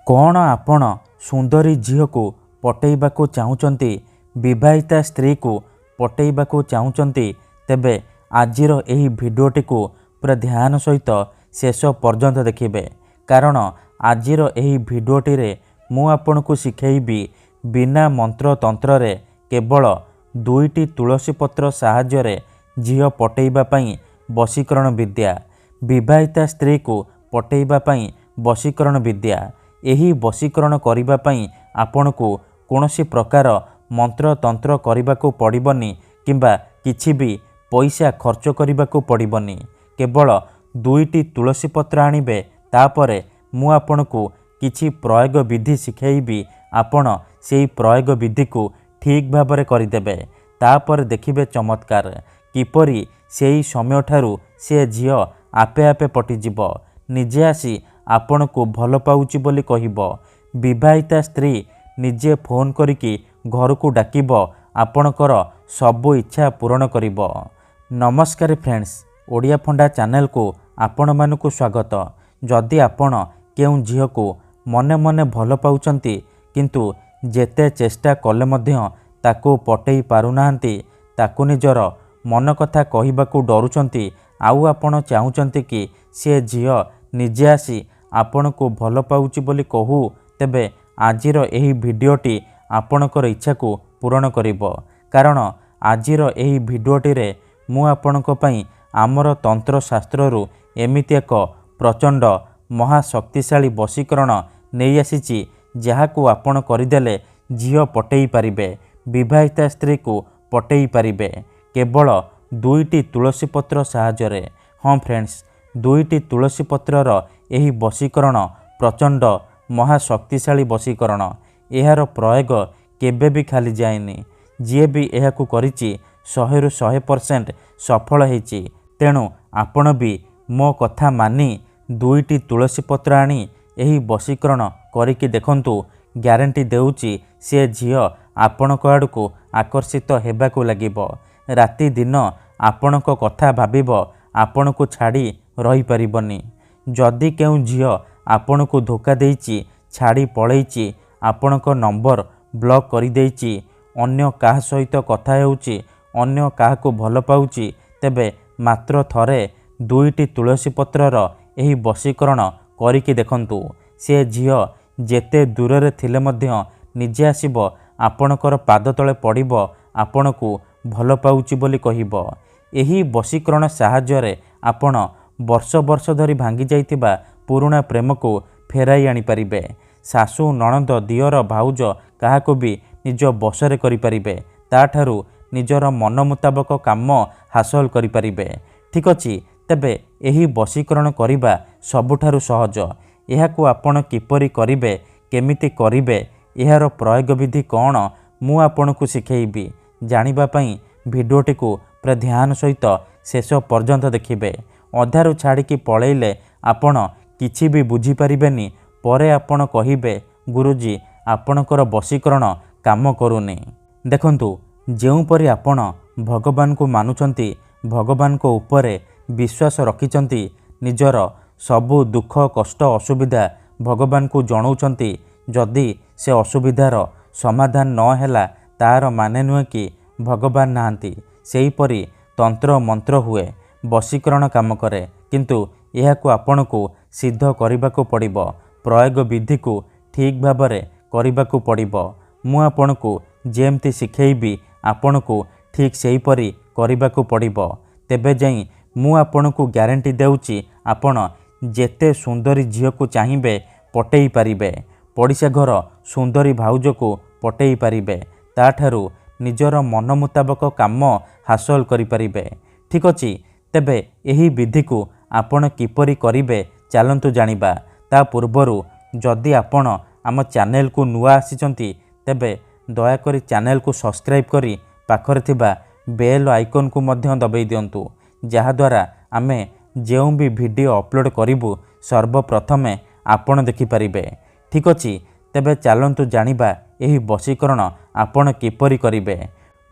कौन आपण सुंदरी झील को पटेइबाकू चाहूचंती विवाहिता स्त्री को पटेइबाकू चाहूचंती तेबे आजिर एही भिडियोटी को पूरा ध्यान सहित शेष पर्यंत देखिबे कारण आजिर एही भिडियोटी रे मु आपनकू शिखेइबी बिना मंत्र तंत्र रे केवल दुईटी तुलसी पत्र साहाय्य रे झील पटेइबा पई वशीकरण विद्या विवाहिता स्त्री को पटेइबा पई वशीकरण विद्या एही वशीकरण करिबा पई आपनकू कोनोसी प्रकार मंत्र तंत्र करिबाकू पड़िबनी किंबा किछि भी पैसा खर्च करिबाकू पड़िबनी केवल दुईटी तुलसी पत्र आनिबे तापरे मु आपनकू किछि प्रयोग विधि शिखेइबी आपण सेही प्रयोग विधि को ठीक भाबरे करिदेबे तापर देखिबे चमत्कार किपरि सेही समय ठारू से झियो आपे आपे पटिजिब निजे आसी आपण को भल पाउची बोली कहिब विवाहिता स्त्री निजे फोन करिकी घर को डाकिब आपणकर सबु इच्छा पूरण करिब। नमस्कार फ्रेंड्स, ओडिया फंडा चैनल को आपण मानकु स्वागत। जदि आपण केउ झियो को मने मने भल पाउचंती किंतु जेते चेष्टा कले मध्य ताको पटेई पारुनाहांती ताको निजर मन कथा कहिबाकू डरुचंती आउ आपण चाहूचंती कि से झियो निजे आसी आपण को भल पाउची बोली कहू तेबे आजिर एही भिडियोटी आपणकर इच्छा को पूरण करिबो कारण आजिर एही भिडियोटी रे मु आपणक पई आमर तंत्र शास्त्ररू एमिति एक प्रचंड महाशक्तिशाली वशीकरण नहीं आसीची जहाकू आपण करिदेले झियो पटेई पारिबे विवाहिता स्त्री को पटेई पारिबे केवल दुईटी तुलसी पत्र साहाय्य रे। हाँ फ्रेंड्स, दुईटी तुलसी पत्रर एही वशीकरण प्रचंड महाशक्तिशाली वशीकरण एहार प्रयोग केबे भी खाली जाएनी जी भी एहाकू करिची 100% सफल हेची तेणु आपण भी मो कथा मानी दुईटी तुलसी पत्र आनी एही वशीकरण करिकी देखंतु ग्यारंटी देउची से झियो आपणक आड़को आकर्षित हेबाकू लागिबो राति दिन आपणक कथा भाबिबो आपणकू छाड़ी रही परिबनी जदि केउ झियो आपणकू धोखा देइची छाड़ी पळेइची आपणक नंबर ब्लॉक करि देइची अन्य काहा सहित कथा हेउची अन्य काहाकू भल पाउची तेबे मात्र थरे दुईटी तुलसी पत्रर एही वशीकरण करिकी देखंतु से झियो जेते दूर रे थिले मध्य निजे आसीबो आपणकर पाद तळे पड़िबो आपणकू भल पाउची बोली कहिबो एही वशीकरण साहाय्य रे आपण वर्ष वर्ष धरी भांगी जाइतिबा पुराना प्रेम को फेराई आनी परिबे सासु नणंद दियर भाउज काहाको भी निज बसरे करि परिबे ताठारू निजर मन मुताबक काम हासिल करि परिबे। ठीक अछि, तेबे एही वशीकरण करिबा सबुठारू सहज एहाकू आपण किपरि करिबे केमिति करिबे एहार प्रयोग विधि कौन मु आपनकू शिखेइबी जानिबा पई भिडियोटी को पूरा ध्यान सहित शेष पर्यंत देखिबे अधारू छाड़िकी पळेइले आपण किछि भी बुझी परिबेनी परे आपण कहिबे गुरुजी आपणकर वशीकरण काम करूनी। देखंतु जेउपरि आपण भगवान को मानुचंती भगवान को उपरे विश्वास रखिचंती निजर सबु दुख कष्ट असुविधा भगवान को जणाउचंती जदि से असुविधार समाधान न हैला तार माने नुहे कि भगवान नाहांती सेहीपरि तंत्र मंत्र हुए वशीकरण काम करे किंतु एहाकू आपणकू सिद्ध करिबाकू पड़िबो प्रयोग विधि को ठीक भाबरे करिबाकू पड़िबो मु आपणकू जेमती शिखेइबी आपणकू ठीक सेहीपरि करिबाकू पड़िबो तेबे जाई मु आपणकू ग्यारंटी देउची आपण जेते सुंदरी झियो को चाहिबे पटेई पारिबे पड़िसा घर सुंदरी भाउज को पटेई पारिबे ताठारू निजर मन मुताबक काम हासिल करि परिबे। ठीक अछि, तेबे एही विधि को आपण किपरि करिबे चलंतु जानिबा ता पूर्वरु जदि आपण आम चैनल को नुआ आसीचंती तेबे दया करी चैनल को सब्सक्राइब करी पाखरे थिबा बेल आइकन को मध्य दबाई दियंतु जहा द्वारा आमे जेउ भी वीडियो अपलोड करिबु सर्वप्रथमे आपण देखि परिबे। ठीक अछि, तेबे चलंतु जानिबा एही वशीकरण आपण किपरि करिबे।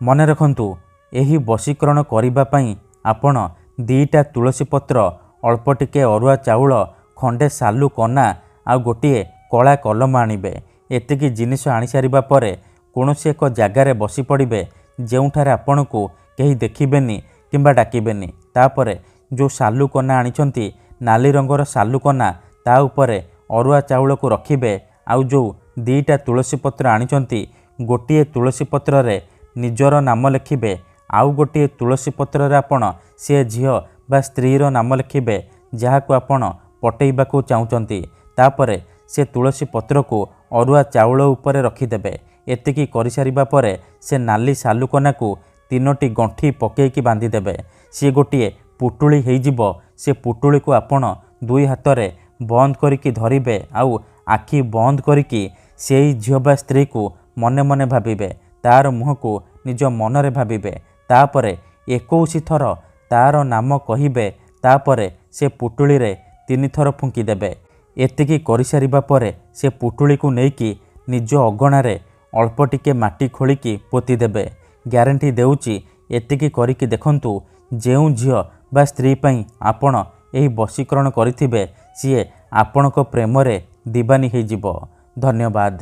मने रखंतु एही वशीकरण करिबा पई आपण दीटा तुलसी पत्र अल्प टिके अरुआ चाउल खंडे सालू कना आ गोटिए କଳା କଲମ ଆଣିବେ। ଏତିକି ଜିନିଷ ଆଣି ସାରିବା ପରେ କୌଣସି ଏକ ଜାଗାରେ ବସି ପଡ଼ିବେ ଯେଉଁଠାରେ ଆପଣଙ୍କୁ କେହି ଦେଖିବେନି କିମ୍ବା ଡାକିବେନି। ତାପରେ ଯେଉଁ ସାଲୁକନା ଆଣିଛନ୍ତି ନାଲି ରଙ୍ଗର ସାଲୁକନା ତା ଉପରେ ଅରୁଆ ଚାଉଳକୁ ରଖିବେ। ଆଉ ଯେଉଁ 2ଟା ତୁଳସୀ ପତ୍ର ଆଣିଛନ୍ତି ଗୋଟିଏ ତୁଳସୀ ପତ୍ରରେ ନିଜର ନାମ ଲେଖିବେ, ଆଉ ଗୋଟିଏ ତୁଳସୀ ପତ୍ରରେ ଆପଣ ସେ ଝିଅ ବା ସ୍ତ୍ରୀର ନାମ ଲେଖିବେ ଯାହାକୁ ଆପଣ ପଟେଇବାକୁ ଚାହୁଁଛନ୍ତି। ତାପରେ ସେ ତୁଳସୀ ପତ୍ରକୁ ଅରୁଆ ଚାଉଳ ଉପରେ ରଖିଦେବେ। ଏତିକି କରିସାରିବା ପରେ ସେ ନାଲି ସାଲୁକନାକୁ 3ଟି ଗଣ୍ଠି ପକେଇକି ବାନ୍ଧିଦେବେ। ସିଏ ଗୋଟିଏ ପୁଟୁଳି ହେଇଯିବ। ସେ ପୁଟୁଳିକୁ ଆପଣ 2 ହାତରେ ବନ୍ଦ କରିକି ଧରିବେ ଆଉ ଆଖି ବନ୍ଦ କରିକି ସେଇ ଝିଅ ବା ସ୍ତ୍ରୀକୁ ମନେ ମନେ ଭାବିବେ। ତାର ମୁହଁକୁ ନିଜ ମନରେ ଭାବିବେ। ତାପରେ 21 ଥର ତାର ନାମ କହିବେ। ତାପରେ ସେ ପୁଟୁଳିରେ 3 ଥର ଫୁଙ୍କିଦେବେ। ଏତିକି କରିସାରିବା ପରେ ସେ ପୁଟୁଳିକୁ ନେଇକି ନିଜ ଅଗଣାରେ ଅଳ୍ପ ଟିକେ ମାଟି ଖୋଳିକି ପୋତିଦେବେ। ଗ୍ୟାରେଣ୍ଟି ଦେଉଛି ଏତିକି କରିକି ଦେଖନ୍ତୁ, ଯେଉଁ ଝିଅ ବା ସ୍ତ୍ରୀ ପାଇଁ ଆପଣ ଏହି ବଶୀକରଣ କରିଥିବେ ସିଏ ଆପଣଙ୍କ ପ୍ରେମରେ ଦିବାନୀ ହେଇଯିବ। ଧନ୍ୟବାଦ।